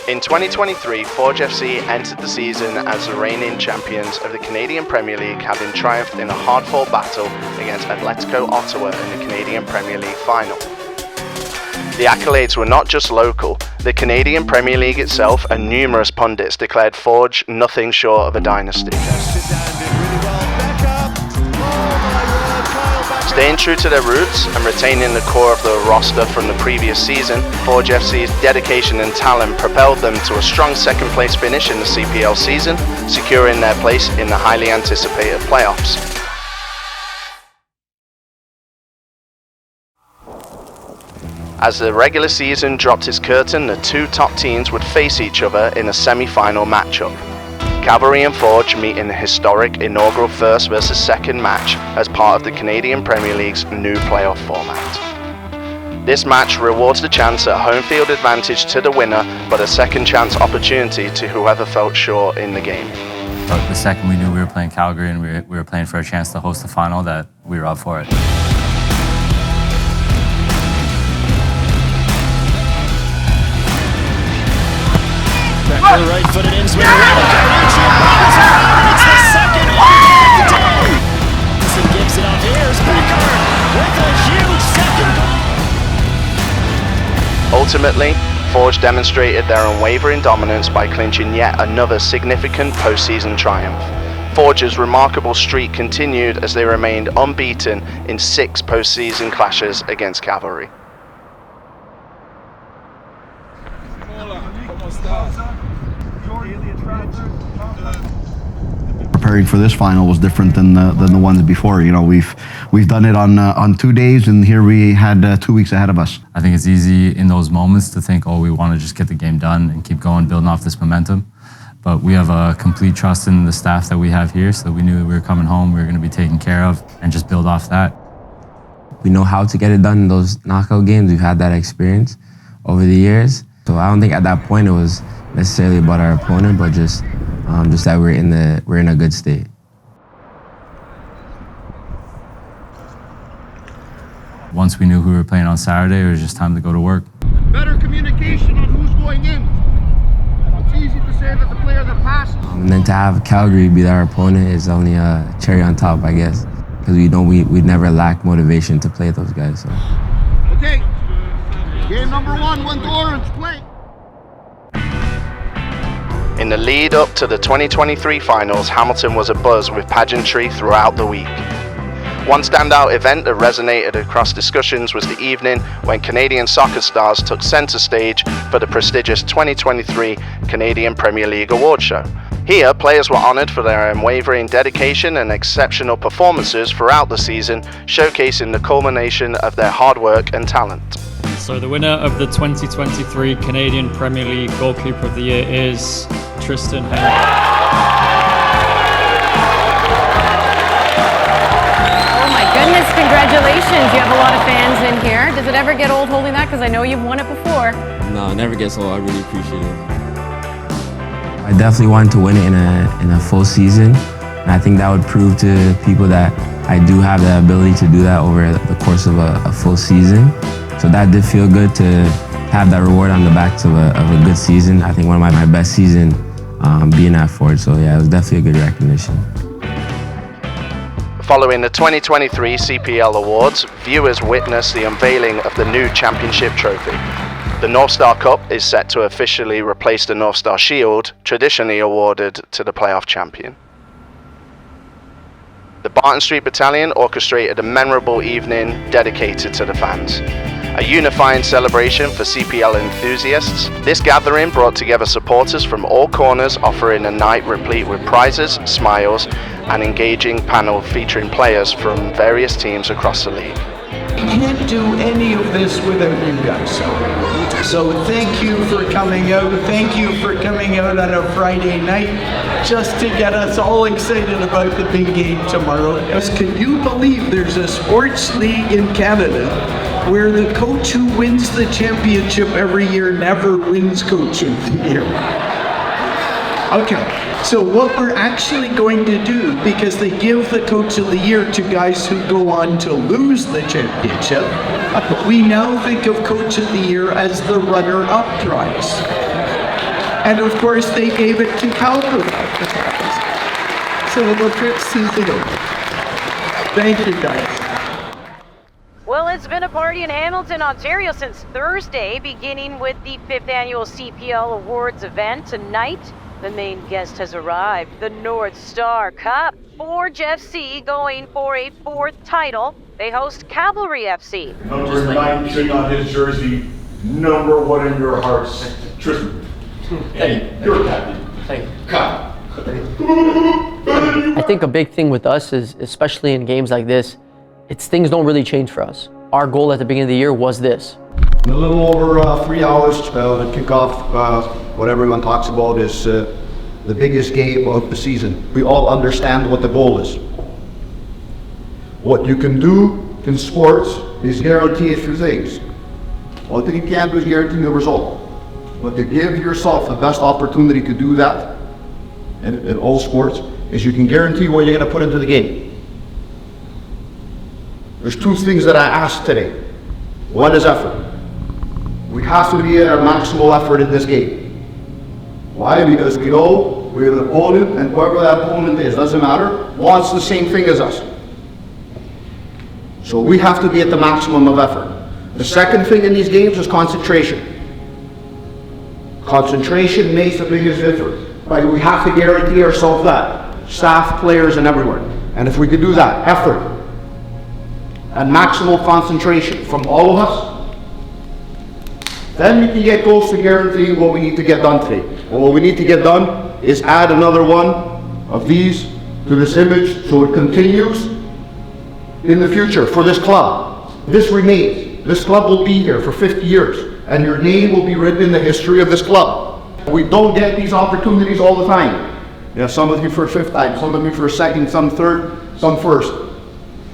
In 2023, Forge FC entered the season as the reigning champions of the Canadian Premier League, having triumphed in a hard-fought battle against Atletico Ottawa in the Canadian Premier League final. The accolades were not just local. The Canadian Premier League itself and numerous pundits declared Forge nothing short of a dynasty. Staying true to their roots and retaining the core of the roster from the previous season, Forge FC's dedication and talent propelled them to a strong second-place finish in the CPL season, securing their place in the highly anticipated playoffs. As the regular season dropped its curtain, the two top teams would face each other in a semi-final matchup. Cavalry and Forge meet in the historic inaugural first versus second match as part of the Canadian Premier League's new playoff format. This match rewards the chance at home field advantage to the winner, but a second chance opportunity to whoever fell short in the game. But the second we knew we were playing Calgary and we were playing for a chance to host the final, that we were up for it. Becker right-footed in, swing around, and it's the second of the day! Gibson gives it off, here's Becker with a huge second goal! Ultimately, Forge demonstrated their unwavering dominance by clinching yet another significant postseason triumph. Forge's remarkable streak continued as they remained unbeaten in 6 postseason clashes against Cavalry. Preparing for this final was different than the ones before. You know, we've done it on 2 days, and here we had 2 weeks ahead of us. I think it's easy in those moments to think, oh, we want to just get the game done and keep going, building off this momentum. But we have a complete trust in the staff that we have here, so we knew we were coming home, we were going to be taken care of, and just build off that. We know how to get it done in those knockout games. We've had that experience over the years. So I don't think at that point it was necessarily about our opponent, but just that we're in a good state. Once we knew who we were playing on Saturday, it was just time to go to work. Better communication on who's going in. It's easy to say that the player that passes. And then to have Calgary be our opponent is only a cherry on top, I guess, because we know we'd never lack motivation to play those guys. So. Okay, game number 1 went to Orange. Play. In the lead up to the 2023 finals, Hamilton was abuzz with pageantry throughout the week. One standout event that resonated across discussions was the evening when Canadian soccer stars took centre stage for the prestigious 2023 Canadian Premier League award show. Here, players were honoured for their unwavering dedication and exceptional performances throughout the season, showcasing the culmination of their hard work and talent. So the winner of the 2023 Canadian Premier League Goalkeeper of the Year is Tristan Henry. Oh my goodness, congratulations. You have a lot of fans in here. Does it ever get old holding that? Because I know you've won it before. No, it never gets old. I really appreciate it. I definitely wanted to win it in a full season. And I think that would prove to people that I do have the ability to do that over the course of a full season. So that did feel good to have that reward on the backs of a good season. I think one of my best season being at Forge. So yeah, it was definitely a good recognition. Following the 2023 CPL Awards, viewers witnessed the unveiling of the new championship trophy. The North Star Cup is set to officially replace the North Star Shield, traditionally awarded to the playoff champion. The Barton Street Battalion orchestrated a memorable evening dedicated to the fans. A unifying celebration for CPL enthusiasts, this gathering brought together supporters from all corners, offering a night replete with prizes, smiles, and engaging panel featuring players from various teams across the league. We can't do any of this without you guys. So thank you for coming out. Thank you for coming out on a Friday night just to get us all excited about the big game tomorrow. Can you believe there's a sports league in Canada where the coach who wins the championship every year never wins Coach of the Year? Okay. So what we're actually going to do, because they give the Coach of the Year to guys who go on to lose the championship, we now think of Coach of the Year as the runner-up prize. And of course, they gave it to Calgary. So the trip's season. Thank you, guys. Well, it's been a party in Hamilton, Ontario since Thursday, beginning with the 5th annual CPL Awards event. Tonight, the main guest has arrived, the North Star Cup. Forge FC going for a 4th title. They host Cavalry FC. Number 19 on his jersey, number 1 in your hearts, Tristan. Hey, you're a captain. Thank you. Come. I think a big thing with us is, especially in games like this, things don't really change for us. Our goal at the beginning of the year was this. In a little over 3 hours to kick off what everyone talks about is the biggest game of the season. We all understand what the goal is. What you can do in sports is guarantee a few things. One thing you can't do is guarantee the result. But to give yourself the best opportunity to do that in all sports is you can guarantee what you're going to put into the game. There's 2 things that I asked today. One is effort. We have to be at our maximal effort in this game. Why? Because we know we're the opponent, and whoever that opponent is, doesn't matter, wants the same thing as us. So we have to be at the maximum of effort. The second thing in these games is concentration. Concentration makes the biggest difference. Right? We have to guarantee ourselves that. Staff, players, and everyone. And if we could do that, effort, and maximal concentration from all of us, then we can get close to guaranteeing what we need to get done today. And what we need to get done is add another one of these to this image so it continues in the future for this club. This remains. This club will be here for 50 years, and your name will be written in the history of this club. We don't get these opportunities all the time. Yeah, some of you for a 5th time, some of you for a 2nd, some 3rd, some 1st.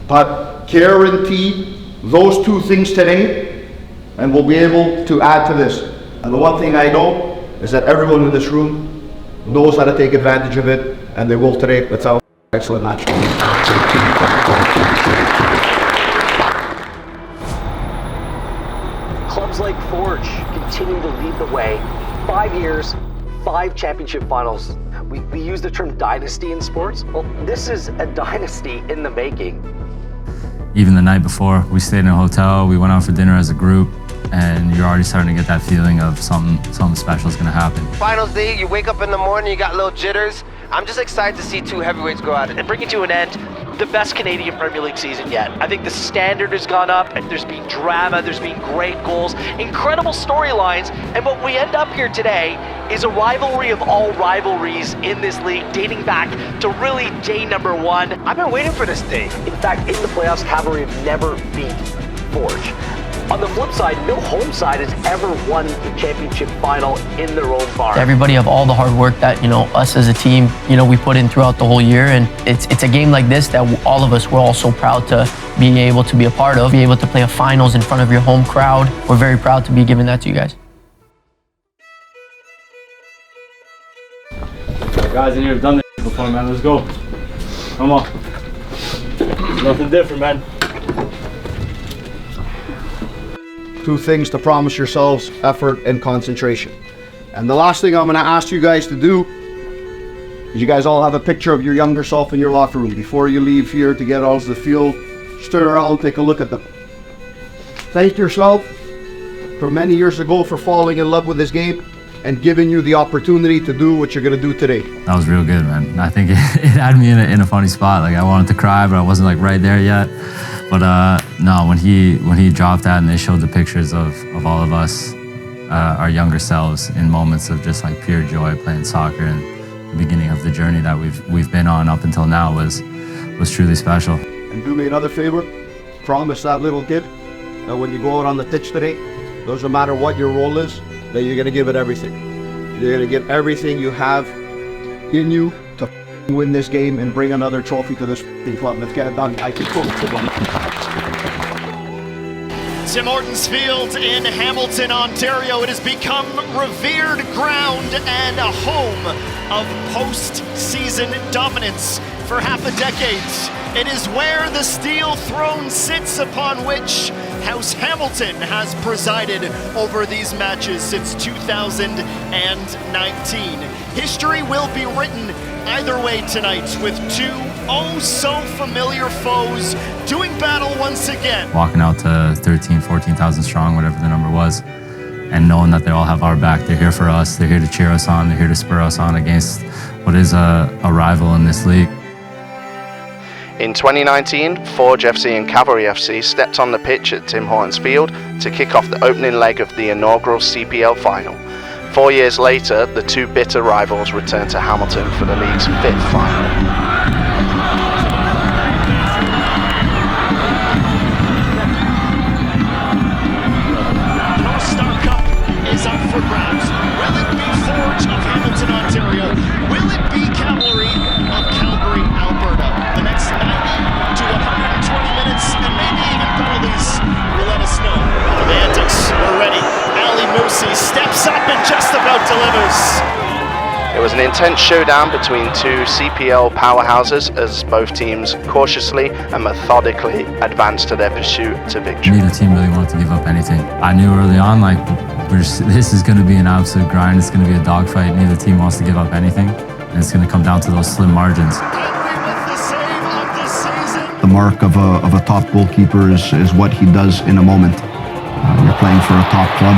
But guarantee those 2 things today, and we'll be able to add to this. And the one thing I know is that everyone in this room knows how to take advantage of it, and they will today. Let's have an excellent match. Clubs like Forge continue to lead the way. 5 years, 5 championship finals. We use the term dynasty in sports. Well, this is a dynasty in the making. Even the night before, we stayed in a hotel, we went out for dinner as a group, and you're already starting to get that feeling of something special is going to happen. Finals day, you wake up in the morning, you got little jitters. I'm just excited to see 2 heavyweights go out and bring it to an end. The best Canadian Premier League season yet. I think the standard has gone up, and there's been drama, there's been great goals, incredible storylines, and what we end up here today is a rivalry of all rivalries in this league, dating back to really day number 1. I've been waiting for this day. In fact, in the playoffs, Cavalry have never beat Forge. On the flip side, no home side has ever won the championship final in their own barn. Everybody have all the hard work that, us as a team, we put in throughout the whole year. And it's a game like this that all of us, we're all so proud to be able to be a part of, be able to play a finals in front of your home crowd. We're very proud to be giving that to you guys. Guys in here have done this before, man. Let's go. Come on. Nothing different, man. 2 things to promise yourselves: effort and concentration. And the last thing I'm going to ask you guys to do is, you guys all have a picture of your younger self in your locker room. Before you leave here to get out to the field, just turn around and take a look at them. Thank yourself for many years ago for falling in love with this game and giving you the opportunity to do what you're going to do today. That was real good, man. I think it had me in a funny spot. Like, I wanted to cry, but I wasn't like right there yet. But no, when he dropped that and they showed the pictures of all of us, our younger selves, in moments of just like pure joy playing soccer, and the beginning of the journey that we've been on up until now was truly special. And do me another favor, promise that little kid that when you go out on the pitch today, doesn't matter what your role is, that you're gonna give it everything. You're gonna give everything you have in you to win this game and bring another trophy to this club. Let's get it done. I keep going. Tim Hortons Field in Hamilton, Ontario. It has become revered ground and a home of post-season dominance for half a decade. It is where the steel throne sits upon which House Hamilton has presided over these matches since 2019. History will be written either way tonight, with two oh-so-familiar foes doing battle once again. Walking out to 13, 14,000 strong, whatever the number was, and knowing that they all have our back. They're here for us, they're here to cheer us on, they're here to spur us on against what is a rival in this league. In 2019, Forge FC and Cavalry FC stepped on the pitch at Tim Hortons Field to kick off the opening leg of the inaugural CPL final. 4 years later, the two bitter rivals returned to Hamilton for the league's fifth final. Up for grabs. Will it be Forge of Hamilton, Ontario? Will it be Cavalry of Calgary, Alberta? The next 90 to 120 minutes, and maybe even penalties, will let us know. The antics are ready. Ali Moussi steps up and just about delivers. It was an intense showdown between two CPL powerhouses as both teams cautiously and methodically advanced to their pursuit to victory. Neither team really wanted to give up anything. I knew early on, like, this is going to be an absolute grind. It's going to be a dogfight. Neither team wants to give up anything, and it's going to come down to those slim margins. The mark of a top goalkeeper is what he does in a moment. You're playing for a top club.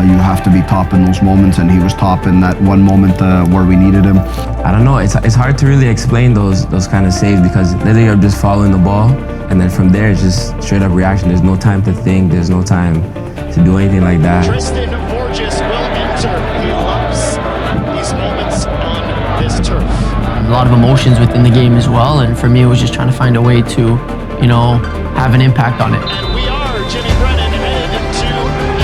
You have to be top in those moments, and he was top in that one moment where we needed him. I don't know, it's hard to really explain those kind of saves, because literally you're just following the ball, and then from there it's just straight up reaction. There's no time to think, there's no time to do anything like that. Tristan Borges will enter. He loves these moments on this turf. A lot of emotions within the game as well, and for me it was just trying to find a way to, you know, have an impact on it. And we are, Jimmy Brennan, headed into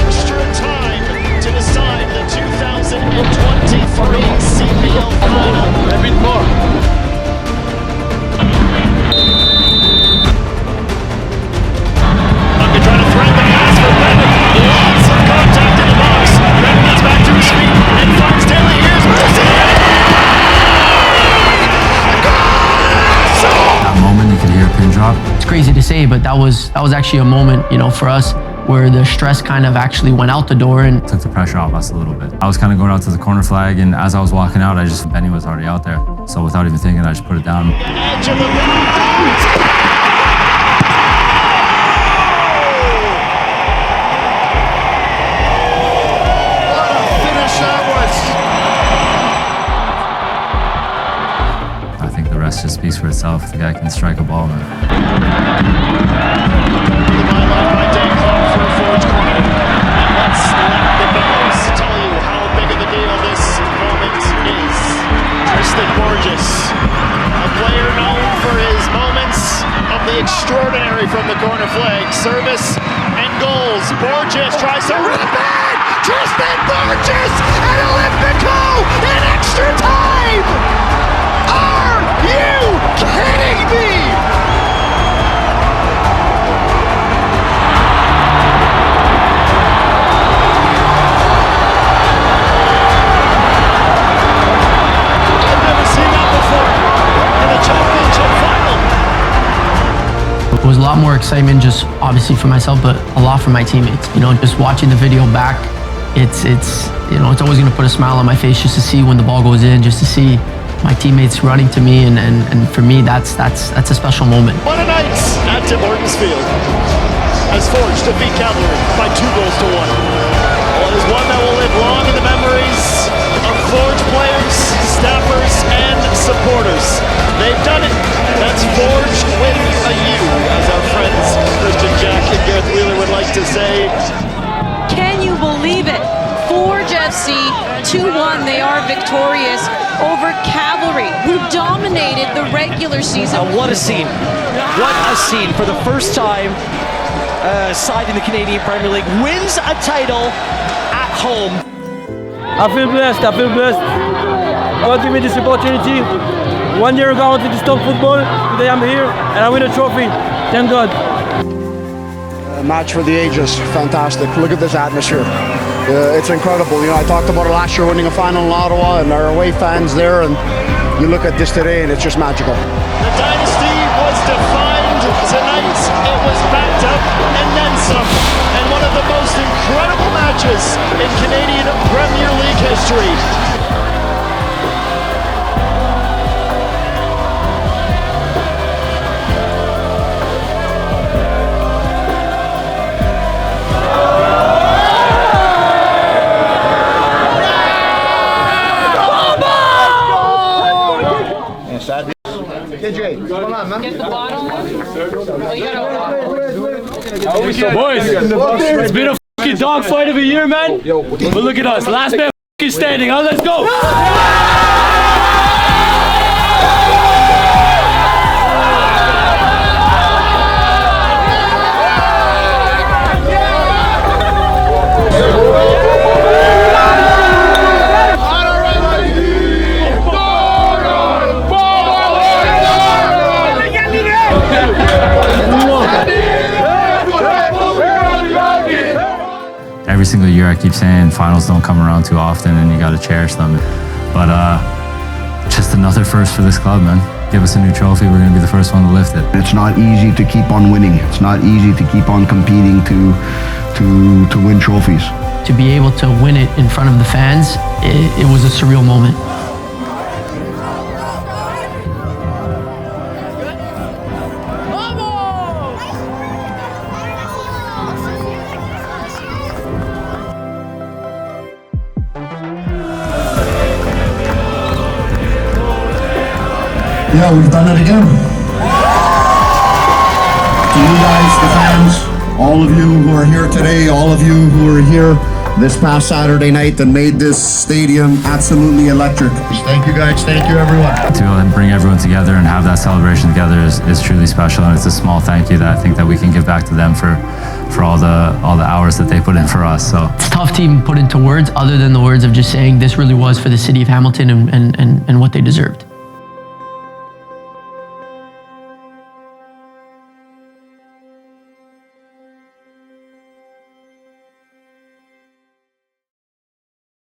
extra time to decide the 2023 CPL final. A bit more. Trying to thread the pass for Brennan. Lots of contact in the box. Brennan gets back to his feet and finds Taylor. Here's Mercy. That moment, you could hear a pin drop. It's crazy to say, but that was actually a moment, you know, for us where the stress kind of actually went out the door and took the pressure off us a little bit. I was kind of going out to the corner flag, and as I was walking out, Benny was already out there. So without even thinking, I just put it down. Edge of the box. Just speaks for itself. The guy can strike a ball, man. Let's let the bells tell you how big of a deal this moment is. Tristan Borges, a player known for his moments of the extraordinary from the corner flag. Service and goals. Borges tries to rip it! Tristan Borges at Olympico in extra time! Are you kidding me? I've never seen that before in a championship final. it was a lot more excitement, just obviously for myself, but a lot for my teammates. You know, just watching the video back, it's you know, it's always going to put a smile on my face just to see when the ball goes in, just to see my teammates running to me, and for me, that's a special moment. What a night at Tim Hortons Field as Forge defeat Cavalry by 2-1. Well, it is one that will live long in the memories of Forge players, staffers, and supporters. They've done it. That's Forge with a U, as our friends Christian Jack and Gareth Wheeler would like to say. Can you believe it? Forge FC 2-1. They are victorious over Cavalry, who dominated the regular season. What a scene. What a scene. For the first time, side in the Canadian Premier League wins a title at home. I feel blessed. God gave me this opportunity. 1 year ago I wanted to stop football. Today I'm here and I win a trophy. Thank God. A match for the ages. Fantastic. Look at this atmosphere. It's incredible. You know, I talked about it last year, winning a final in Ottawa, and our away fans there, and you look at this today and it's just magical. The dynasty was defined tonight. It was backed up and then some. And one of the most incredible matches in Canadian Premier League history. KJ, come on, man. Get the bottom one. Boys, it's been a fucking dogfight of a year, man. But look at us, last man fucking standing. Oh, let's go. Every single year I keep saying finals don't come around too often and you got to cherish them. But just another first for this club, man. Give us a new trophy, we're going to be the first one to lift it. It's not easy to keep on winning. It's not easy to keep on competing to win trophies. To be able to win it in front of the fans, it was a surreal moment. Yeah, we've done it again. To you guys, the fans, all of you who are here today, all of you who are here this past Saturday night that made this stadium absolutely electric. Thank you guys, thank you everyone. To bring everyone together and have that celebration together is truly special, and it's a small thank you that I think that we can give back to them for all the hours that they put in for us. So it's tough to even put into words other than the words of just saying this really was for the city of Hamilton and what they deserved.